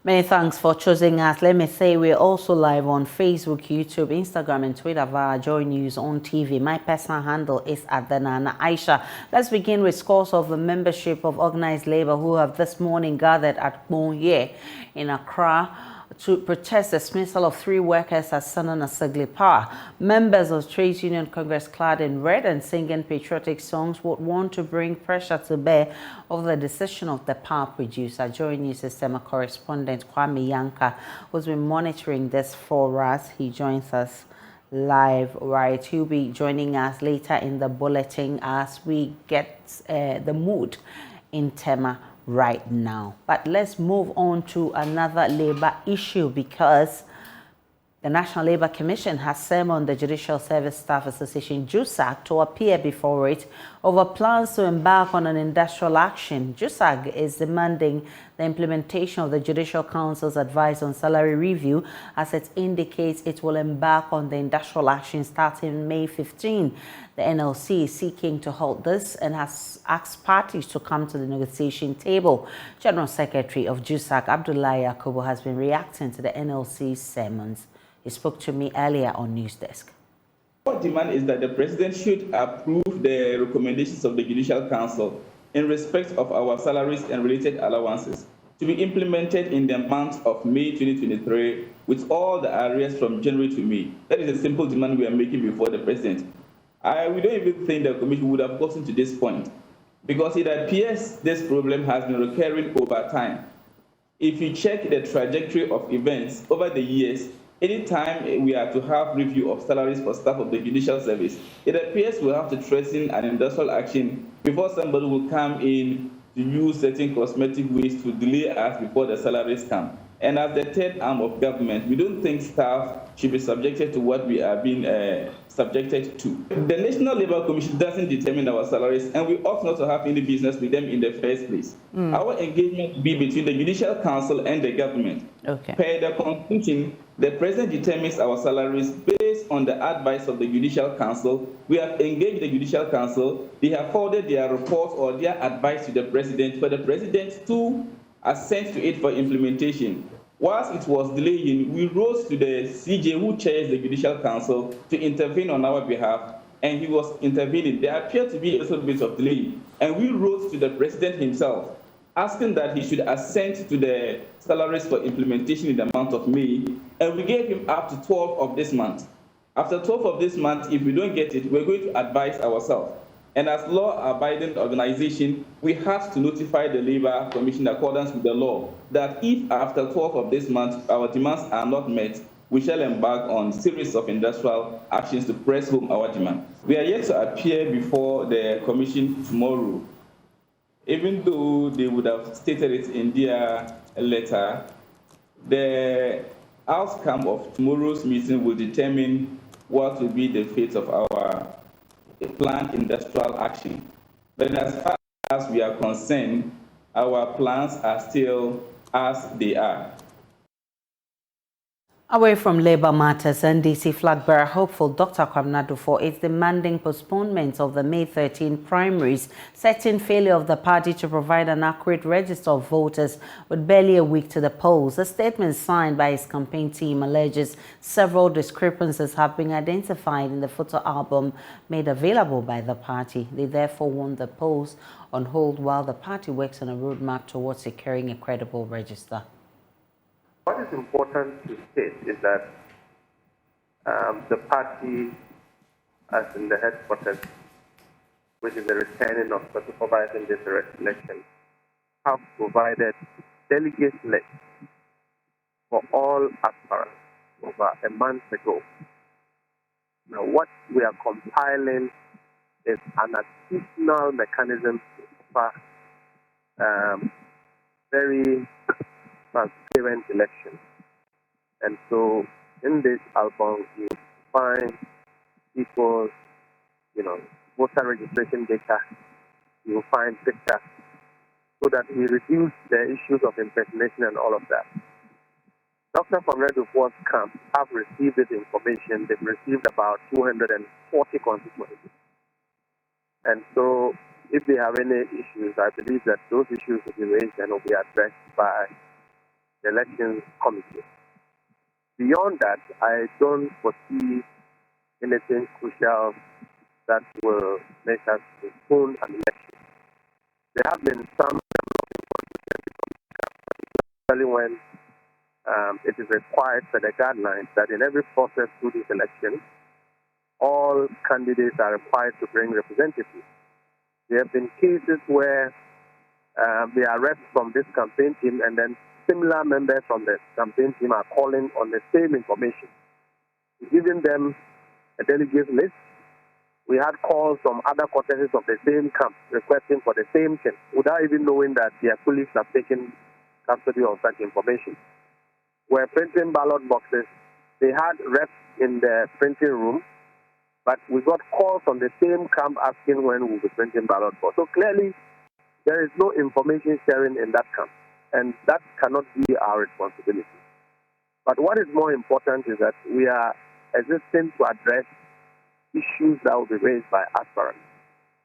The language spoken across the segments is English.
Many thanks for choosing us. Let me say we're also live on Facebook, YouTube, Instagram, and Twitter via JoyNews on TV. My personal handle is Aisha. Let's begin with scores of the membership of organized labor who have this morning gathered at Midday in Accra to protest the dismissal of 3 workers at Sana Nasagli Power. Members of Trade Union Congress clad in red and singing patriotic songs would want to bring pressure to bear over the decision of the power producer. JoyNews System correspondent Kwame Yanka, who's been monitoring this for us. He joins us live, right? He'll be joining us later in the bulletin as we get the mood in Tema right now. But let's move on to another labor issue, because the National Labour Commission has summoned the Judicial Service Staff Association, JUSAG, to appear before it over plans to embark on an industrial action. JUSAG is demanding the implementation of the Judicial Council's advice on salary review, as it indicates it will embark on the industrial action starting May 15. The NLC is seeking to halt this and has asked parties to come to the negotiation table. General Secretary of JUSAG, Abdullahi Yakubu, has been reacting to the NLC's sermons. He spoke to me earlier on News Desk. Our demand is that the President should approve the recommendations of the Judicial Council in respect of our salaries and related allowances to be implemented in the month of May 2023 with all the arrears from January to May. That is a simple demand we are making before the President. We don't even think the Commission would have gotten to this point, because it appears this problem has been recurring over time. If you check the trajectory of events over the years, anytime we are to have review of salaries for staff of the Judicial Service, it appears we'll have to threaten an industrial action before somebody will come in to use certain cosmetic ways to delay us before the salaries come. And as the third arm of government, we don't think staff should be subjected to what we are being subjected to. The National Labour Commission doesn't determine our salaries, and we ought not to have any business with them in the first place. Our engagement will be between the Judicial Council and the government. Okay. Per the Constitution, the President determines our salaries based on the advice of the Judicial Council. We have engaged the Judicial Council. They have forwarded their report or their advice to the President for the President to assent to it for implementation. Whilst it was delaying, we wrote to the CJ, who chairs the Judicial Council, to intervene on our behalf, and he was intervening. There appeared to be a little bit of delay, and we wrote to the President himself, asking that he should assent to the salaries for implementation in the month of May, and we gave him up to 12 of this month. After 12 of this month, if we don't get it, we're going to advise ourselves. And as law-abiding organization, we have to notify the Labour Commission in accordance with the law that if after 12 of this month our demands are not met, we shall embark on a series of industrial actions to press home our demand. We are yet to appear before the Commission tomorrow. Even though they would have stated it in their letter, the outcome of tomorrow's meeting will determine what will be the fate of our planned industrial action. But as far as we are concerned, our plans are still as they are. Away from labor matters, NDC flag bearer hopeful Dr. Kwamnadufo is demanding postponement of the May 13 primaries, citing failure of the party to provide an accurate register of voters with barely a week to the polls. A statement signed by his campaign team alleges several discrepancies have been identified in the photo album made available by the party. They therefore want the polls on hold while the party works on a roadmap towards securing a credible register. What is important to state is that the party, as in the headquarters, which is the returning of the supervising this election, have provided delegate list for all aspirants over a month ago. Now, what we are compiling is an additional mechanism for very transparent election. And so in this album, you find people's, voter registration data, you find pictures, so that we reduce the issues of impersonation and all of that. Dr. Kwamnadufo's camp have received this information. They've received about 240 constituencies. And so if they have any issues, I believe that those issues will be raised and will be addressed by the Elections Committee. Beyond that, I don't foresee anything crucial that will make us postpone an election. There have been some, especially when it is required for the guidelines that in every process through this election, all candidates are required to bring representatives. There have been cases where there are reps from this campaign team and then similar members from the campaign team are calling on the same information, giving them a delegate list. We had calls from other cortexes of the same camp requesting for the same thing without even knowing that their colleagues have taken custody of such information. We're printing ballot boxes. They had reps in the printing room, but we got calls from the same camp asking when we'll be printing ballot boxes. So clearly, there is no information sharing in that camp, and that cannot be our responsibility. But what is more important is that we are existing to address issues that will be raised by aspirants,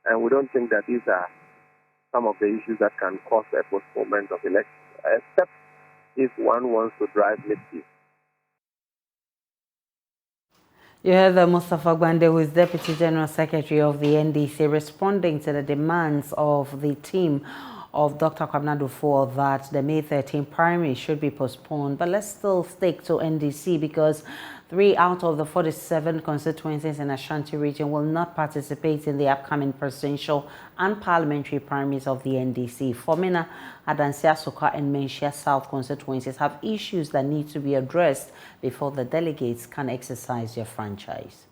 and we don't think that these are some of the issues that can cause a postponement of elections, except if one wants to drive Midday. You heard Mustafa Gwande, who is Deputy General Secretary of the NDC, responding to the demands of the team of Dr. Kwabena Duffuor that the May 13 primary should be postponed. But let's still stick to NDC because 3 out of the 47 constituencies in Ashanti region will not participate in the upcoming presidential and parliamentary primaries of the NDC. Fomena, Adansia, Soka and Menchia South constituencies have issues that need to be addressed before the delegates can exercise their franchise.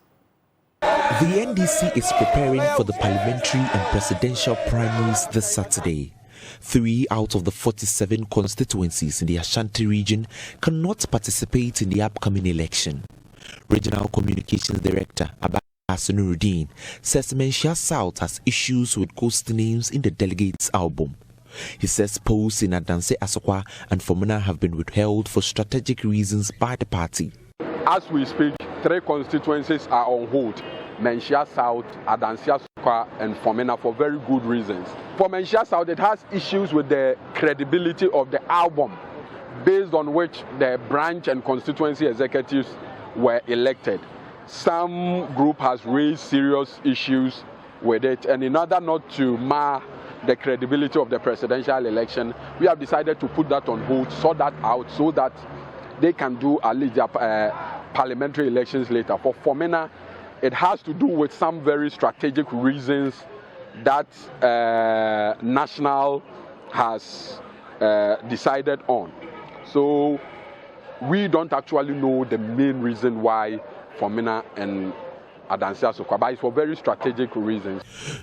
The NDC is preparing for the parliamentary and presidential primaries this Saturday. 3 out of the 47 constituencies in the Ashanti region cannot participate in the upcoming election. Regional Communications Director Abbas Nuruddin says Menchia South has issues with ghost names in the delegates' album. He says polls in Adanse Asokwa and Fomena have been withheld for strategic reasons by the party. As we speak, 3 constituencies are on hold. Menchia South, Adanse Asokwa and Fomena for very good reasons. For Menchia South, it has issues with the credibility of the album based on which the branch and constituency executives were elected. Some group has raised serious issues with it, and in order not to mar the credibility of the presidential election, we have decided to put that on hold, sort that out so that they can do at least their parliamentary elections later. For Fomena, it has to do with some very strategic reasons that National has decided on. So we don't actually know the main reason why Fomena and Adanse Asokwa, but it's for very strategic reasons.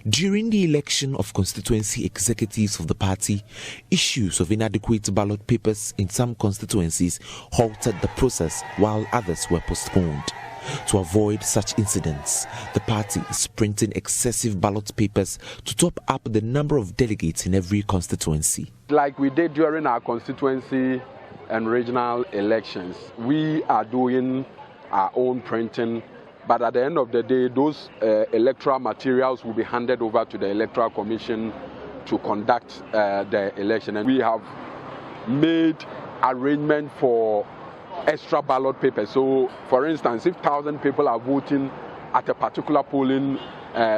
During the election of constituency executives of the party, issues of inadequate ballot papers in some constituencies halted the process while others were postponed. To avoid such incidents, the party is printing excessive ballot papers to top up the number of delegates in every constituency. Like we did during our constituency and regional elections, we are doing our own printing, but at the end of the day, those electoral materials will be handed over to the Electoral Commission to conduct the election. And we have made arrangement for extra ballot papers. So, for instance, if 1,000 people are voting at a particular polling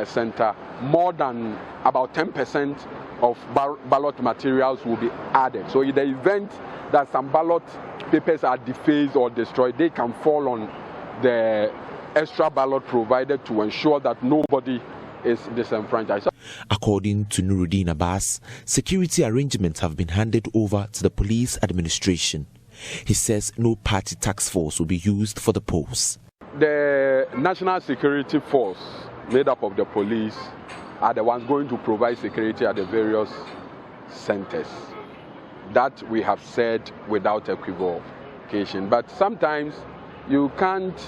center, more than about 10% of ballot materials will be added. So, in the event that some ballot papers are defaced or destroyed, they can fall on the extra ballot provided to ensure that nobody is disenfranchised. According to Nuruddin Abbas, security arrangements have been handed over to the police administration. He says no party task force will be used for the polls. The National Security Force, made up of the police, are the ones going to provide security at the various centers. That we have said without equivocation. But sometimes you can't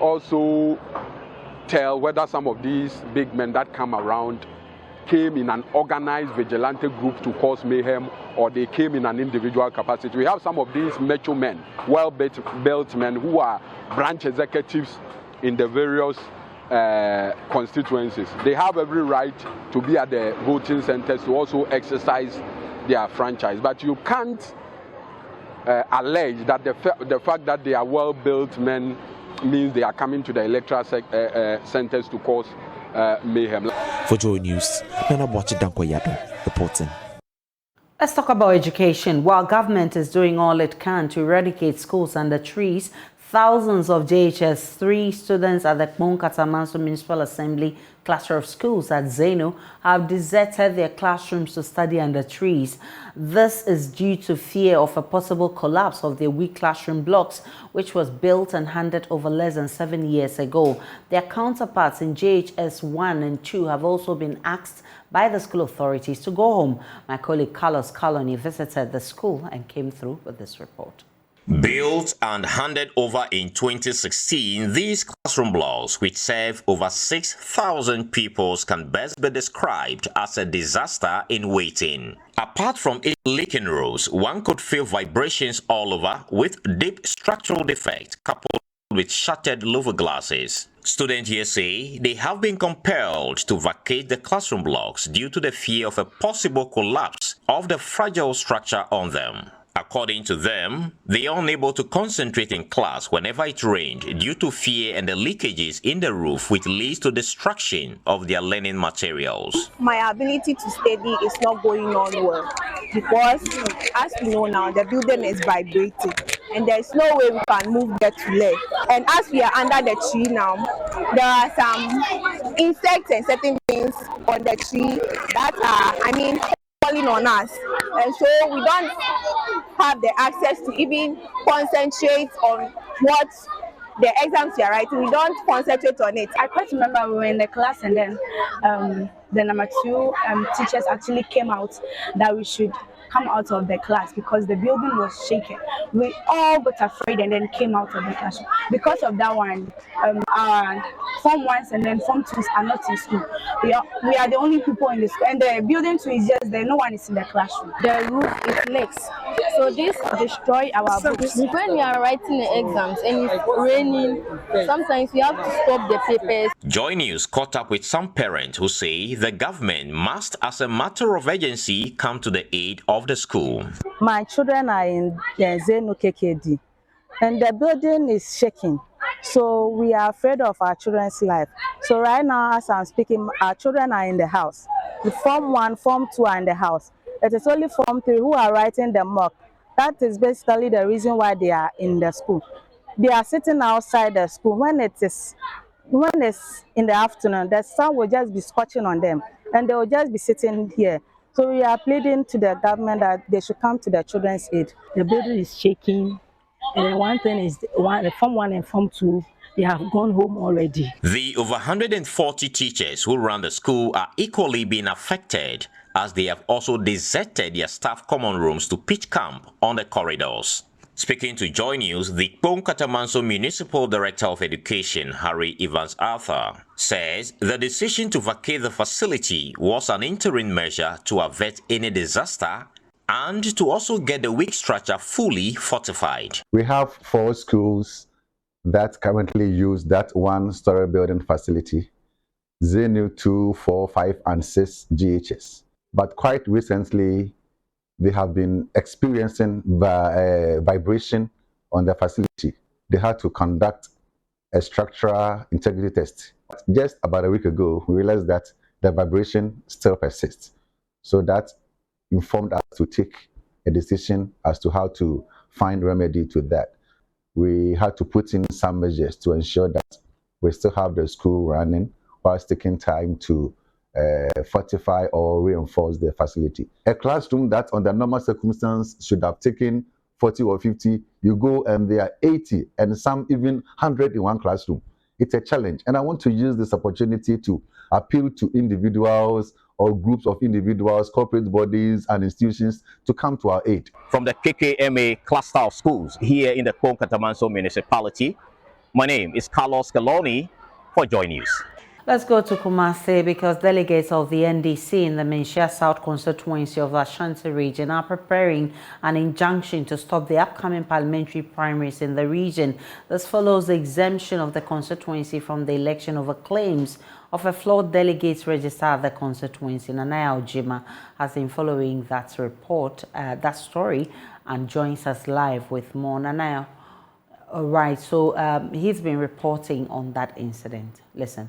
also tell whether some of these big men that come around came in an organized vigilante group to cause mayhem, or they came in an individual capacity. We have some of these macho men, well-built men who are branch executives in the various constituencies. They have every right to be at the voting centers to also exercise their franchise. But you can't allege that the fact that they are well-built men means they are coming to the electoral centers to cause mayhem. For JoyNews, Nana Dankoyado reporting. Let's talk about education. While government is doing all it can to eradicate schools under trees, thousands of JHS 3 students at the Katamanso Municipal Assembly cluster of schools at Zeno have deserted their classrooms to study under trees. This is due to fear of a possible collapse of their weak classroom blocks, which was built and handed over less than 7 years ago. Their counterparts in JHS 1 and 2 have also been asked by the school authorities to go home. My colleague Carlos Colony visited the school and came through with this report. Built and handed over in 2016, these classroom blocks, which serve over 6,000 pupils, can best be described as a disaster in waiting. Apart from its leaking roofs, one could feel vibrations all over with deep structural defects coupled with shattered louver glasses. Students here say they have been compelled to vacate the classroom blocks due to the fear of a possible collapse of the fragile structure on them. According to them, they are unable to concentrate in class whenever it rained due to fear and the leakages in the roof, which leads to destruction of their learning materials. My ability to study is not going on well because, as you know now, the building is vibrating and there is no way we can move there to learn. And as we are under the tree now, there are some insects and certain things on the tree that are, falling on us, and so we don't have the access to even concentrate on what the exams we are writing. We don't concentrate on it. I quite remember we were in the class and then the number 2 teachers actually came out that we should come out of the class because the building was shaking. We all got afraid and then came out of the classroom. Because of that one, our Form 1s and then Form 2s are not in school. We are the only people in the school, and the building 2 is just there. No one is in the classroom. The roof is leaks, so this destroy our books. When we are writing the exams and it's raining, sometimes we have to stop the papers. JoyNews caught up with some parents who say the government must, as a matter of urgency, come to the aid of the school. My children are in the Zeno KKD and the building is shaking, so we are afraid of our children's life. So right now, as I'm speaking, our children are in the house. The Form 1, Form 2 are in the house. It is only Form 3 who are writing the mock. That is basically the reason why they are in the school. They are sitting outside the school. When it's in the afternoon, the sun will just be scorching on them and they will just be sitting here. So we are pleading to the government that they should come to the children's aid. The building is shaking, and then one thing is the Form 1 and Form 2, they have gone home already. The over 140 teachers who run the school are equally being affected, as they have also deserted their staff common rooms to pitch camp on the corridors. Speaking to JoyNews, the Katamanso Municipal Director of Education, Harry Evans Arthur, says the decision to vacate the facility was an interim measure to avert any disaster and to also get the weak structure fully fortified. We have 4 schools that currently use that one-story building facility, Zenu 2, 4, 5, and 6 GHS. But quite recently, they have been experiencing vibration on the facility. They had to conduct a structural integrity test. Just about a week ago, we realized that the vibration still persists. So that informed us to take a decision as to how to find remedy to that. We had to put in some measures to ensure that we still have the school running while taking time to fortify or reinforce the facility. A classroom that under normal circumstances should have taken 40 or 50, you go and there are 80 and some even 100 in one classroom. It's a challenge. And I want to use this opportunity to appeal to individuals or groups of individuals, corporate bodies and institutions to come to our aid. From the KKMA cluster of schools here in the Katamanso municipality, my name is Carlos Colony for JoyNews. Let's go to Kumasi because delegates of the NDC in the Menchia South constituency of the Ashanti region are preparing an injunction to stop the upcoming parliamentary primaries in the region. This follows the exemption of the constituency from the election over claims of a flawed delegates register at the constituency. Nanaya Ojima has been following that report, that story, and joins us live with more. Nanaya, all right, so he's been reporting on that incident. Listen.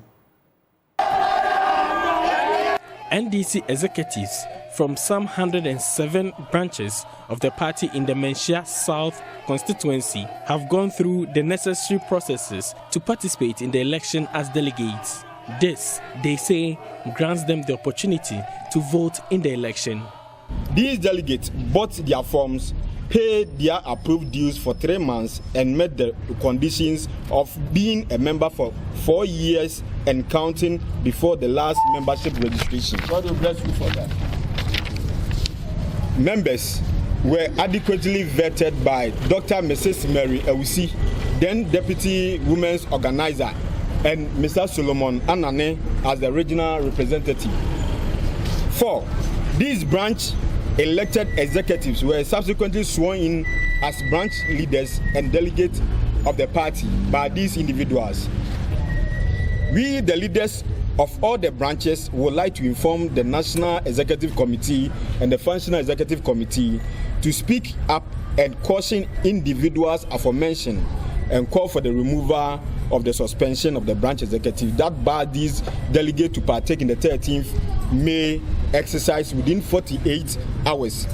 NDC executives from some 107 branches of the party in the Menchia South constituency have gone through the necessary processes to participate in the election as delegates. This, they say, grants them the opportunity to vote in the election. These delegates bought their forms, paid their approved dues for 3 months, and met the conditions of being a member for 4 years and counting before the last membership registration. God will bless you for that. Members were adequately vetted by Dr. Mrs. Mary Ewusi, then Deputy Women's Organizer, and Mr. Solomon Anane as the regional representative. 4. These branch elected executives were subsequently sworn in as branch leaders and delegates of the party by these individuals. We, the leaders of all the branches, would like to inform the National Executive Committee and the Functional Executive Committee to speak up and caution individuals aforementioned and call for the removal of the suspension of the branch executive that barred these delegates to partake in the 13th May exercise within 48 hours.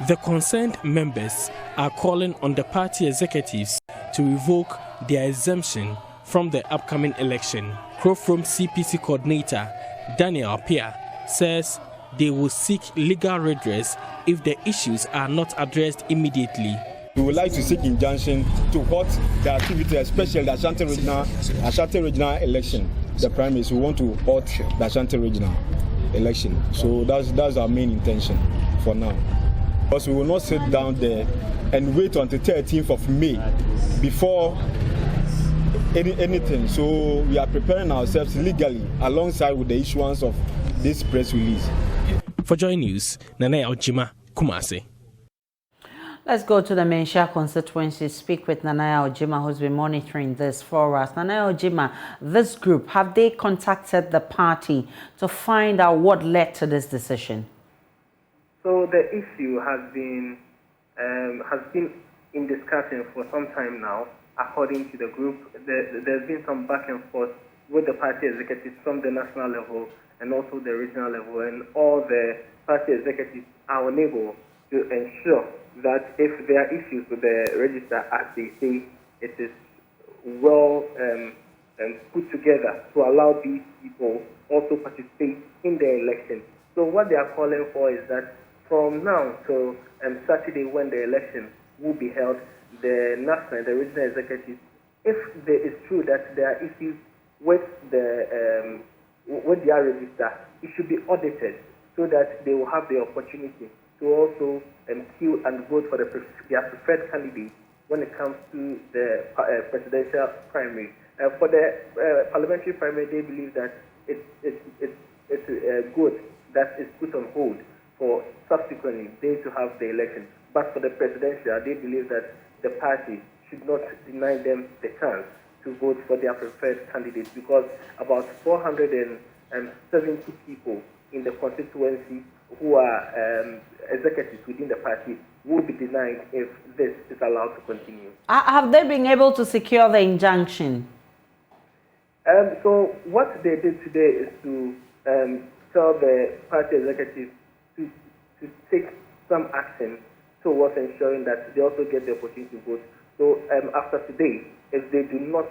The concerned members are calling on the party executives to revoke their exemption from the upcoming election. From CPC coordinator Daniel Apia says they will seek legal redress if the issues are not addressed immediately. We would like to seek injunction to halt the activity, especially the Ashanti regional election, the primaries. We want to halt the Ashanti regional election. So that's our main intention for now. Because we will not sit down there and wait until 13th of May before anything. So we are preparing ourselves legally alongside with the issuance of this press release. For JoyNews, Nanaya Ojima, Kumasi. Let's go to the Menchia constituency, speak with Nanaya Ojima, who's been monitoring this for us. Nanaya Ojima, this group, have they contacted the party to find out what led to this decision? So the issue has been in discussion for some time now. According to the group, there's been some back and forth with the party executives from the national level and also the regional level, and all the party executives are unable to ensure that if there are issues with the register, as they say, it is well put together to allow these people also participate in the election. So what they are calling for is that from now till Saturday, when the election will be held, the national and the regional executives, if there is true that there are issues with their register, it should be audited so that they will have the opportunity to also queue and vote for their preferred candidate when it comes to the presidential primary. For the parliamentary primary, they believe that it's good that is put on hold for subsequently they to have the election. But for the presidential, they believe that the party should not deny them the chance to vote for their preferred candidate, because about 470 people in the constituency who are executives within the party will be denied if this is allowed to continue. Have they been able to secure the injunction? So what they did today is to tell the party executives to take some action towards ensuring that they also get the opportunity to vote. So after today, if they do not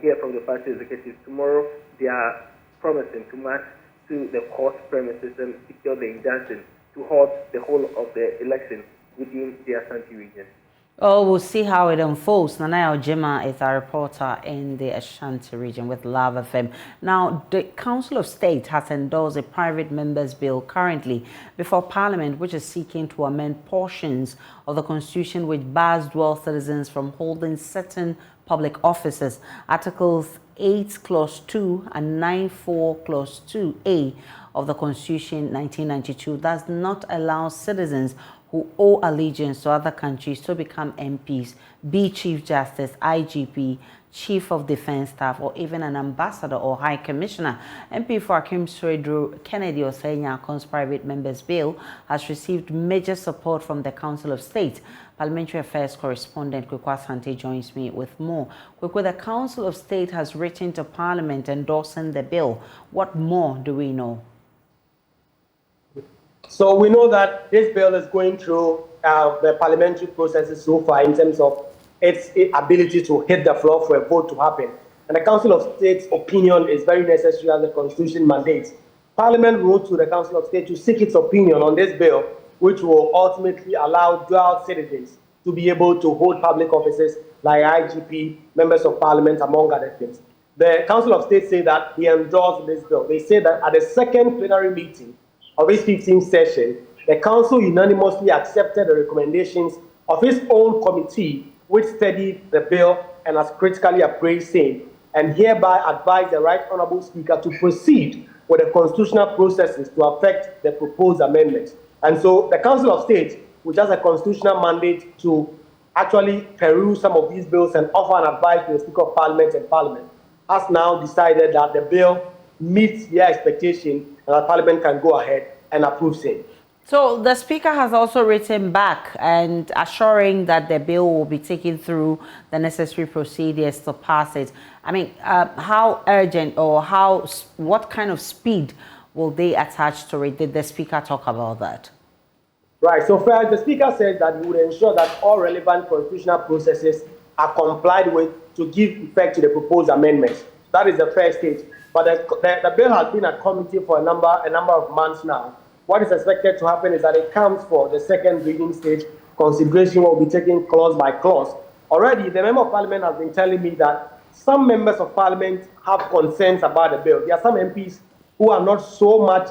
hear from the party executives, tomorrow they are promising to march to the court premises and secure the injunction to halt the whole of the election within the Ashanti region. Oh, we'll see how it unfolds. Nanaya Ojima is our reporter in the Ashanti region with Love FM. Now, the Council of State has endorsed a private members' bill currently before Parliament, which is seeking to amend portions of the Constitution which bars dual citizens from holding certain public offices. Articles 8 Clause 2 and 9(4) Clause 2A of the Constitution 1992 does not allow citizens who owe allegiance to other countries to become MPs, be Chief Justice, IGP, Chief of Defense Staff, or even an ambassador or High Commissioner. MP for Akim Swedru Kennedy Osei-Nyakon's private members bill has received major support from the Council of State. Parliamentary Affairs correspondent Kwekwa Asante joins me with more. Kwekwa, the Council of State has written to Parliament endorsing the bill. What more do we know? So we know that this bill is going through the parliamentary processes so far in terms of its ability to hit the floor for a vote to happen. And the Council of State's opinion is very necessary as the Constitution mandates. Parliament wrote to the Council of State to seek its opinion on this bill, which will ultimately allow dual citizens to be able to hold public offices like IGP, members of Parliament, among other things. The Council of State say that they endorsed this bill. They say that at the second plenary meeting of its 15th session, the Council unanimously accepted the recommendations of its own committee, which studied the bill and has critically appraised same, and hereby advised the Right Honourable Speaker to proceed with the constitutional processes to affect the proposed amendments. And so the Council of State, which has a constitutional mandate to actually peruse some of these bills and offer an advice to the Speaker of Parliament and Parliament, has now decided that the bill meets their expectation and that Parliament can go ahead and approve same. So the Speaker has also written back and assuring that the bill will be taken through the necessary procedures to pass it. I mean, how urgent or what kind of speed will they attach to it? Did the Speaker talk about that? Right. So first, the Speaker said that he would ensure that all relevant constitutional processes are complied with to give effect to the proposed amendments. That is the first stage. But the bill has been at committee for a number of months now. What is expected to happen is that it comes for the second reading stage. Consideration will be taken clause by clause. Already, the Member of Parliament has been telling me that some members of Parliament have concerns about the bill. There are some MPs who are not so much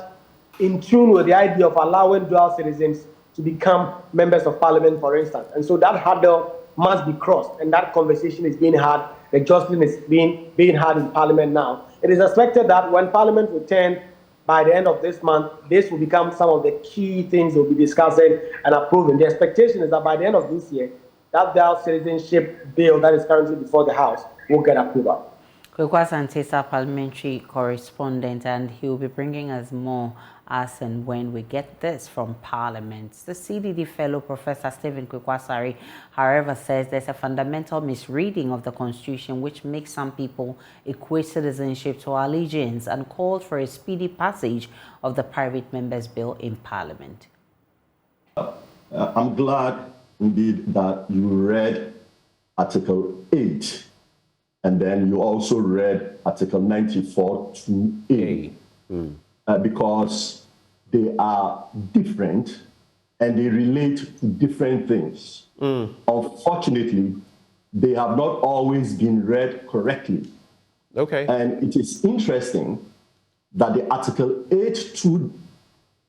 in tune with the idea of allowing dual citizens to become members of Parliament, for instance. And so that hurdle must be crossed, and that conversation is being had. The jostling is being had in Parliament now. It is expected that when Parliament returns by the end of this month, this will become some of the key things we'll be discussing and approving. The expectation is that by the end of this year, that dual citizenship bill that is currently before the House will get approval. Kwekwa Asante, parliamentary correspondent, and he will be bringing us more as and when we get this from Parliament. The CDD fellow, Professor Stephen Kwekwasari, however, says there's a fundamental misreading of the Constitution which makes some people equate citizenship to allegiance, and called for a speedy passage of the private members' bill in Parliament. I'm glad indeed that you read Article 8, and then you also read Article 94 2A, because they are different and they relate to different things. Unfortunately, they have not always been read correctly. Okay. And it is interesting that the Article 8.2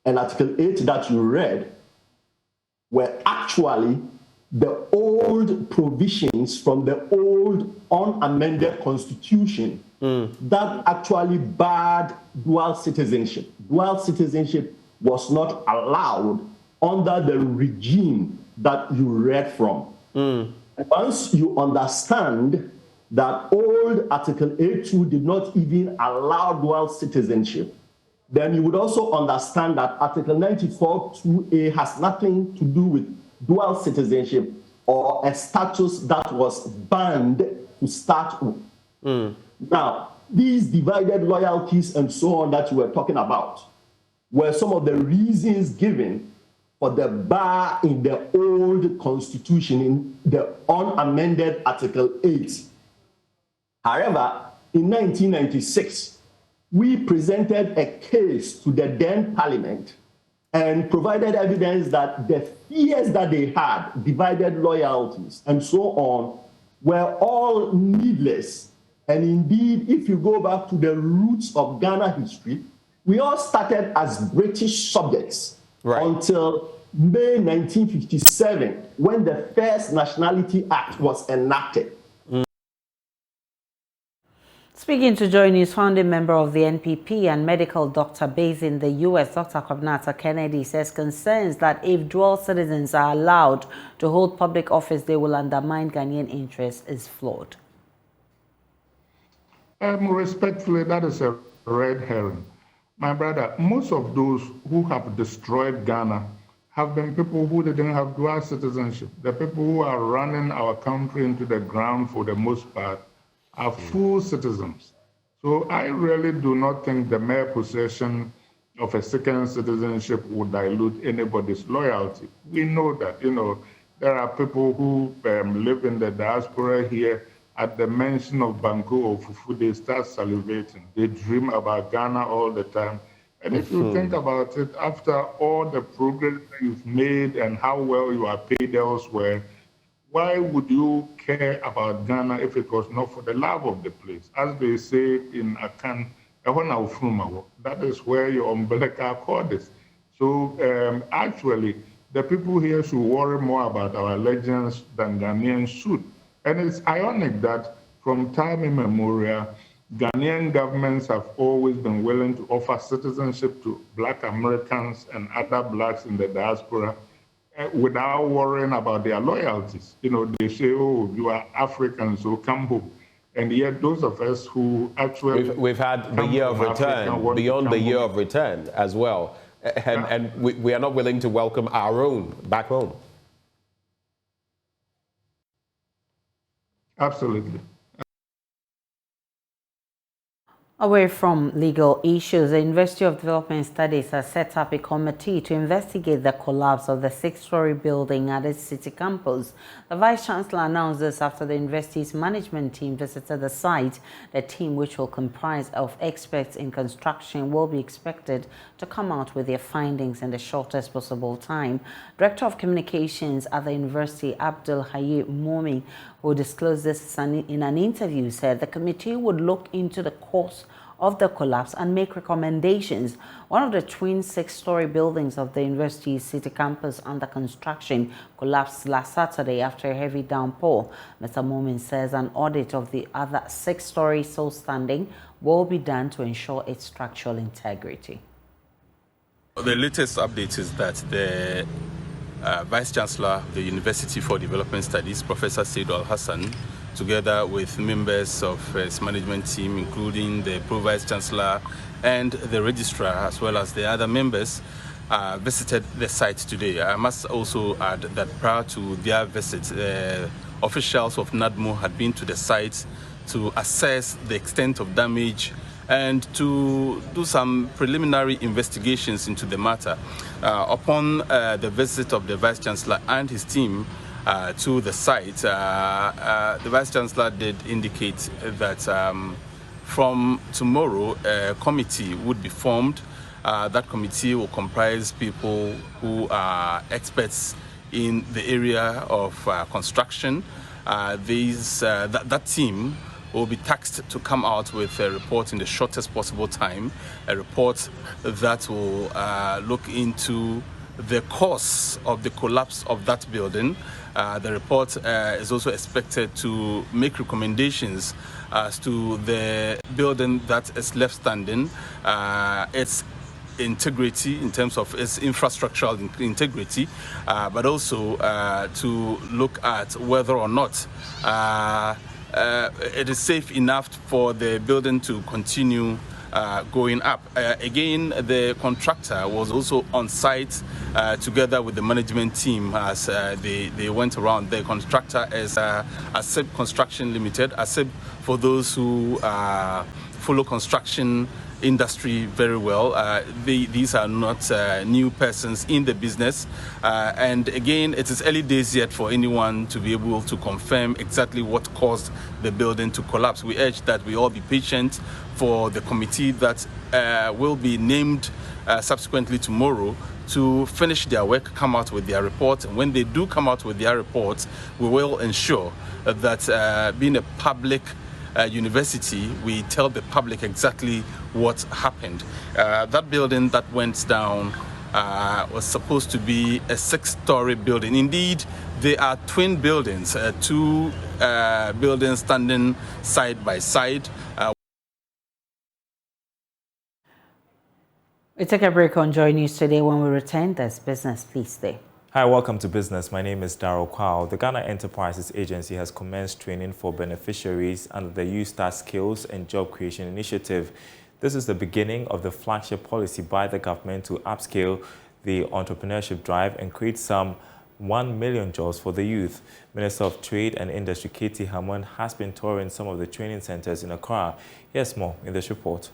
and Article 8 that you read were actually the old provisions from the old unamended Constitution that actually barred dual citizenship. Dual citizenship was not allowed under the regime that you read from. Once you understand that old Article 8.2 did not even allow dual citizenship, then you would also understand that Article 94 2A has nothing to do with dual citizenship or a status that was banned to start with. Now, these divided loyalties and so on that you were talking about were some of the reasons given for the bar in the old Constitution, in the unamended Article 8. However, in 1996, we presented a case to the then Parliament and provided evidence that the fears that they had, divided loyalties and so on, were all needless. And indeed, if you go back to the roots of Ghana history, we all started as British subjects until May 1957, when the first Nationality Act was enacted. Speaking to JoyNews, founding member of the NPP and medical doctor based in the U.S., Dr. Kobnata Kennedy says concerns that if dual citizens are allowed to hold public office, they will undermine Ghanaian interests is flawed. Respectfully, that is a red herring. My brother, most of those who have destroyed Ghana have been people who didn't have dual citizenship. The people who are running our country into the ground for the most part are full citizens. So I really do not think the mere possession of a second citizenship would dilute anybody's loyalty. We know that, there are people who live in the diaspora here. At the mention of Banku or Fufu, they start salivating. They dream about Ghana all the time. And if you think about it, after all the progress that you've made and how well you are paid elsewhere, why would you care about Ghana if it was not for the love of the place? As they say in Akan, that is where your umbilical cord is. So actually, the people here should worry more about our legends than Ghanaians should. And it's ironic that from time immemorial, Ghanaian governments have always been willing to offer citizenship to Black Americans and other Blacks in the diaspora without worrying about their loyalties. They say, oh, you are African, so come home. And yet those of us who actually... We've had the year of return, beyond the year of return as well. And we are not willing to welcome our own back home. Absolutely. Away from legal issues, the University of Development Studies has set up a committee to investigate the collapse of the 6-story building at its city campus. The Vice-Chancellor announced this after the university's management team visited the site. The team, which will comprise of experts in construction, will be expected to come out with their findings in the shortest possible time. Director of Communications at the university, Abdul Hayy Momi, who disclosed this in an interview, said the committee would look into the cause of the collapse and make recommendations. One of the twin 6-story buildings of the university's city campus under construction collapsed last Saturday after a heavy downpour. Mr. Momin says an audit of the other 6 stories still standing will be done to ensure its structural integrity. The latest update is that the Vice-Chancellor of the University for Development Studies, Professor Said Al-Hassan, together with members of his management team, including the Pro-Vice-Chancellor and the Registrar, as well as the other members, visited the site today. I must also add that prior to their visit, officials of NADMO had been to the site to assess the extent of damage and to do some preliminary investigations into the matter. Upon the visit of the Vice-Chancellor and his team to the site, the Vice-Chancellor did indicate that from tomorrow, a committee would be formed. That committee will comprise people who are experts in the area of construction. That team will be tasked to come out with a report in the shortest possible time, a report that will look into the cause of the collapse of that building. The report is also expected to make recommendations as to the building that is left standing, its integrity in terms of its infrastructural integrity, but also to look at whether or not it is safe enough for the building to continue going up. Again, the contractor was also on site together with the management team as they went around. The contractor is Asib Construction Limited. Asib, for those who follow construction industry very well, these are not new persons in the business, and again, it is early days yet for anyone to be able to confirm exactly what caused the building to collapse. We urge that we all be patient for the committee that will be named subsequently tomorrow to finish their work, come out with their report. And when they do come out with their reports, we will ensure that being a public university, we tell the public exactly what happened. That building that went down was supposed to be a 6-story building. Indeed, they are twin buildings, two buildings standing side by side. We take a break on Joy News today. When we return, there's business. Please stay. Hi, welcome to Business. My name is Darryl Kwao. The Ghana Enterprises Agency has commenced training for beneficiaries under the Youth Start Skills and Job Creation Initiative. This is the beginning of the flagship policy by the government to upscale the entrepreneurship drive and create some 1 million jobs for the youth. Minister of Trade and Industry Katie Hammond has been touring some of the training centers in Accra. Here's more in this report.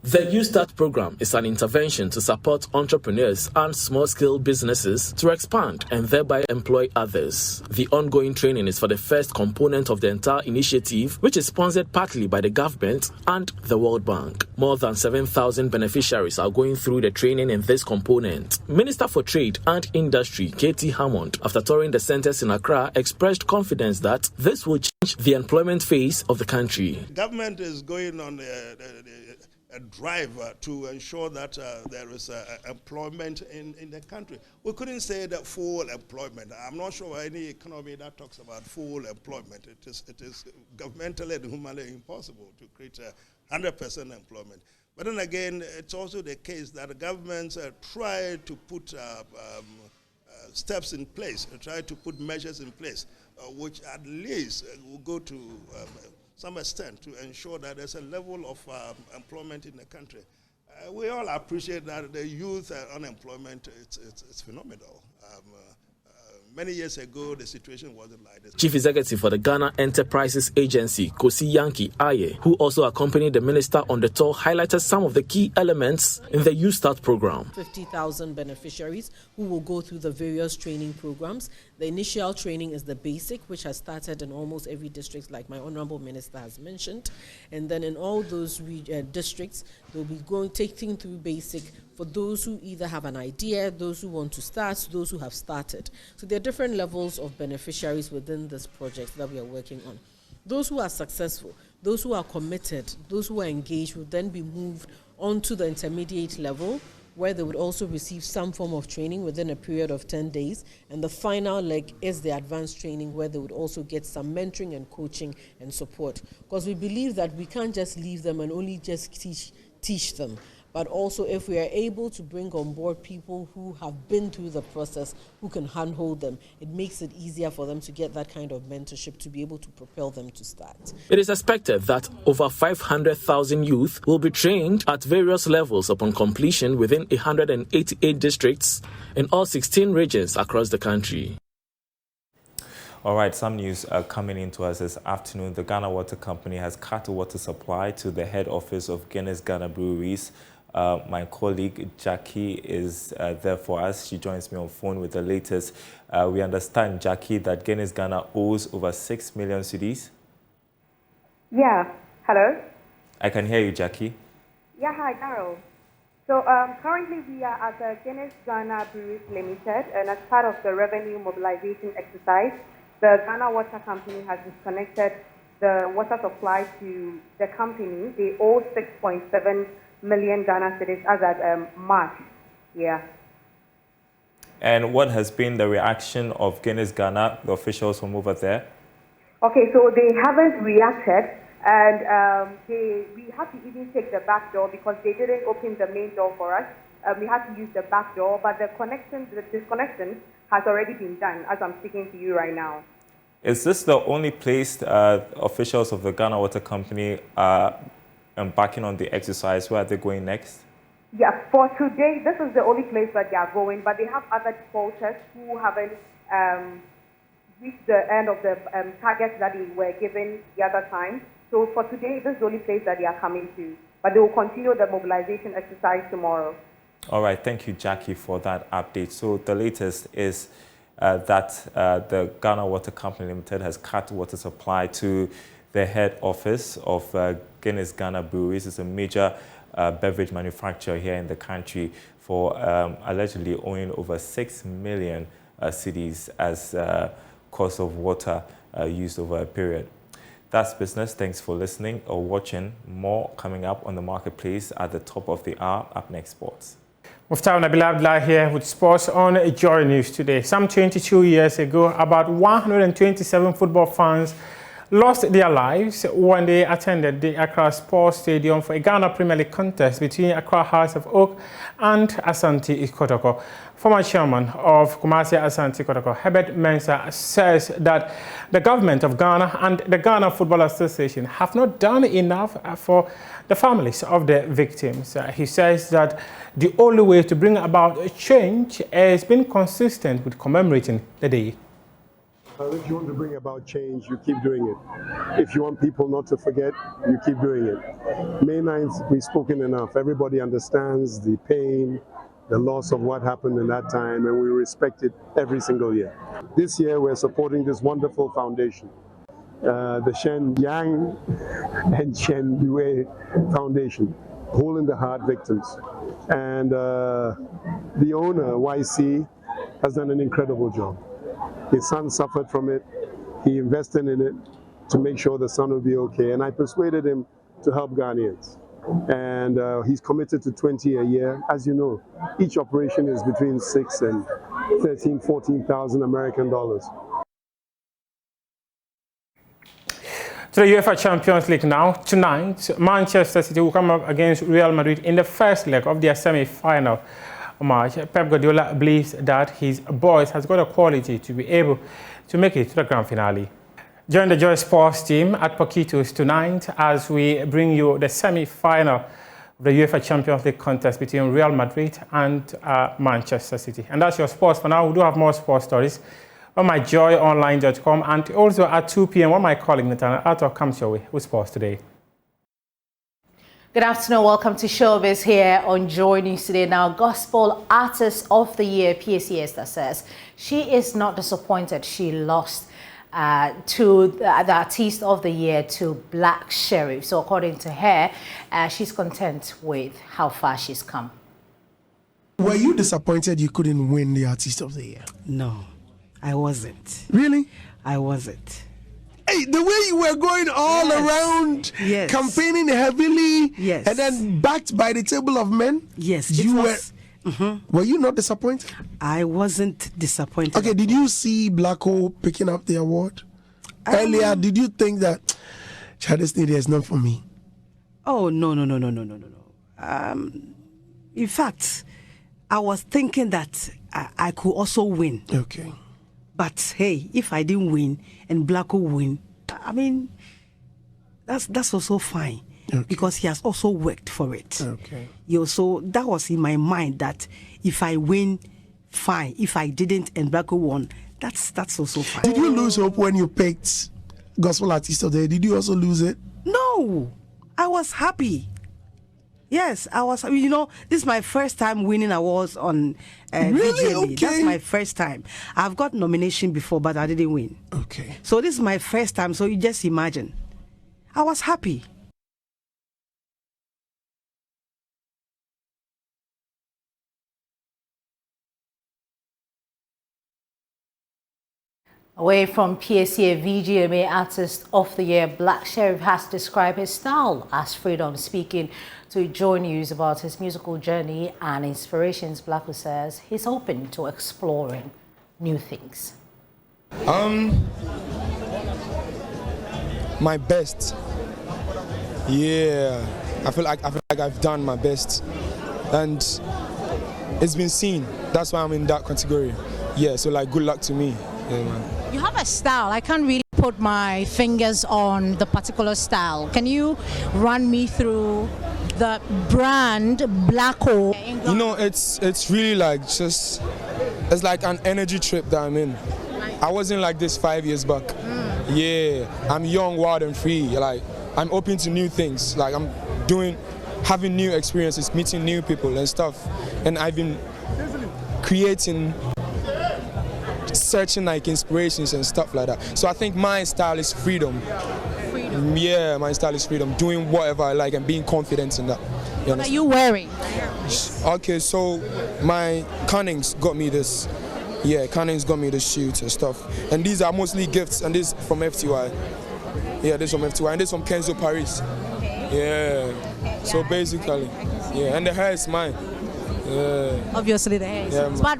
The Youth Start program is an intervention to support entrepreneurs and small-scale businesses to expand and thereby employ others. The ongoing training is for the first component of the entire initiative, which is sponsored partly by the government and the World Bank. More than 7,000 beneficiaries are going through the training in this component. Minister for Trade and Industry Katie Hammond, after touring the centers in Accra, expressed confidence that this will change the employment phase of the country. Government is going on a drive to ensure that there is employment in the country. We couldn't say that full employment. I'm not sure any economy that talks about full employment. It is governmentally and humanly impossible to create 100% employment. But then again, it's also the case that the governments try to put steps in place, try to put measures in place, which at least will go to some extent to ensure that there's a level of employment in the country. We all appreciate that the youth unemployment, it's phenomenal. Many years ago, the situation wasn't like this. Chief Executive for the Ghana Enterprises Agency, Kosi Yankee Aye, who also accompanied the minister on the tour, highlighted some of the key elements in the Youth Start program. 50,000 beneficiaries who will go through the various training programs. The initial training is the basic, which has started in almost every district, like my honorable minister has mentioned. And then in all those districts, they'll be taking through basic for those who either have an idea, those who want to start, those who have started. So there are different levels of beneficiaries within this project that we are working on. Those who are successful, those who are committed, those who are engaged will then be moved on to the intermediate level, where they would also receive some form of training within a period of 10 days. And the final leg is the advanced training, where they would also get some mentoring and coaching and support. Because we believe that we can't just leave them and only just teach them. But also, if we are able to bring on board people who have been through the process, who can handhold them, it makes it easier for them to get that kind of mentorship to be able to propel them to start. It is expected that over 500,000 youth will be trained at various levels upon completion within 188 districts in all 16 regions across the country. All right, some news coming into us this afternoon. The Ghana Water Company has cut water supply to the head office of Guinness Ghana Breweries. My colleague Jackie is there for us. She joins me on phone with the latest. We understand, Jackie, that Guinness Ghana owes over 6 million cedis. Yeah. Hello? I can hear you, Jackie. Yeah, hi, Darryl. So currently we are at Guinness Ghana Breweries Limited, and as part of the revenue mobilization exercise, the Ghana Water Company has disconnected the water supply to the company. They owe 6.7 million Ghana cedis as at March. Yeah. And what has been the reaction of Guinness Ghana, the officials from over there? Okay, so they haven't reacted, and we had to even take the back door because they didn't open the main door for us. We had to use the back door, but the disconnection has already been done as I'm speaking to you right now. Is this the only place officials of the Ghana Water Company are embarking on the exercise? Where are they going next? Yeah, for today, this is the only place that they are going, but they have other defaulters who haven't reached the end of the targets that they were given the other time. So for today, this is the only place that they are coming to, but they will continue the mobilization exercise tomorrow. All right, thank you, Jackie, for that update. So the latest is that the Ghana Water Company Limited has cut water supply to the head office of Guinness Ghana Breweries. It's a major beverage manufacturer here in the country, for allegedly owing over 6 million cedis as cost of water used over a period. That's business. Thanks for listening or watching. More coming up on the marketplace at the top of the hour. Up next, sports. Muftau Nabila Abdullah here with sports on JoyNews today. Some 22 years ago, about 127 football fans lost their lives when they attended the Accra Sports Stadium for a Ghana Premier League contest between Accra Hearts of Oak and Ashanti Kotoko. Former chairman of Kumasi Ashanti Kotoko, Herbert Mensah, says that the government of Ghana and the Ghana Football Association have not done enough for the families of the victims. He says that the only way to bring about change is being consistent with commemorating the day. If you want to bring about change, you keep doing it. If you want people not to forget, you keep doing it. May 9th, we've spoken enough. Everybody understands the pain, the loss of what happened in that time, and we respect it every single year. This year, we're supporting this wonderful foundation, the Shen Yang and Shen Yue Foundation, Hole in the Heart victims. And the owner, YC, has done an incredible job. His son suffered from it. He invested in it to make sure the son will be okay. And I persuaded him to help Ghanaians. And he's committed to 20 a year. As you know, each operation is between 6 and 13, 14,000 American dollars. To the UEFA Champions League now. Tonight, Manchester City will come up against Real Madrid in the first leg of their semi-final match. Pep Guardiola believes that his boys has got a quality to be able to make it to the grand finale. Join the Joy Sports team at Paquitos tonight as we bring you the semi-final of the UEFA Champions League contest between Real Madrid and Manchester City. And that's your sports for now. We do have more sports stories on my joyonline.com and also at 2 p.m. when my colleague Nathaniel Arthur comes your way with sports today. Good afternoon, welcome to Showbiz here on JoyNews today. Now, Gospel Artist of the Year, PSC Esther says she is not disappointed she lost to the Artist of the Year to Black Sheriff. So according to her, she's content with how far she's come. Were you disappointed you couldn't win the Artist of the Year? No, I wasn't. Really? I wasn't. Hey, the way you were going all around, campaigning heavily, and then backed by the table of men. Yes, you were. Were you not disappointed? I wasn't disappointed. Okay, did you see Black Hole picking up the award earlier? Did you think that this thing is not for me? Oh no. In fact, I was thinking that I could also win. Okay. But hey, if I didn't win and Black will win, I mean, that's also fine. Okay. Because he has also worked for it. Okay. So that was in my mind that if I win, fine. If I didn't and Black won, that's also fine. Did you lose hope when you picked Gospel Artist of the Year? Did you also lose it? No, I was happy. Yes, I was. You know, this is my first time winning awards on really? VGMA. Okay. That's my first time. I've got nomination before, but I didn't win. Okay. So this is my first time. So you just imagine. I was happy. Away from PSA VGMA Artist of the Year, Black Sheriff has described his style as freedom. Speaking to JoyNews about his musical journey and inspirations, Black says he's open to exploring new things. My best. Yeah, I feel like I've done my best, and it's been seen. That's why I'm in that category. Yeah, so like good luck to me. Yeah, man. You have a style. I can't really put my fingers on the particular style. Can you run me through the brand Black Hole? You know, it's really like just, it's like an energy trip that I'm in. I wasn't like this 5 years back. Yeah, I'm young, wild and free. Like, I'm open to new things. Like, I'm having new experiences, meeting new people and stuff. And I've been creating, searching like inspirations and stuff like that. So I think my style is freedom. Yeah, my style is freedom. Doing whatever I like and being confident in that. What are you wearing? Okay, so my Cunnings got me this. Yeah, Cunnings got me the shoes and stuff. And these are mostly gifts, and this from FTY. Yeah, this from FTY, and this from Kenzo Paris. Yeah. So basically, yeah, and the hair is mine. Yeah. Obviously the hair is yeah, yours. But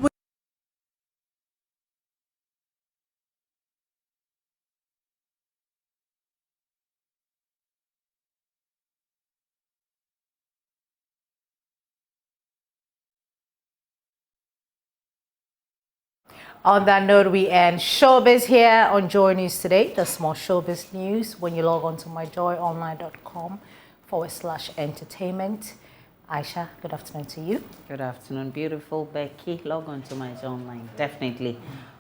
On that note, we end Showbiz here on JoyNews today. The small Showbiz news when you log on to myjoyonline.com/entertainment. Aisha, good afternoon to you. Good afternoon, beautiful Becky. Log on to my Joy Online, definitely,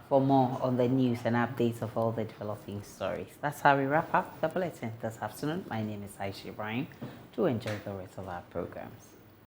for more on the news and updates of all the developing stories. That's how we wrap up the bulletin this afternoon. My name is Aisha Ibrahim. Do enjoy the rest of our programs.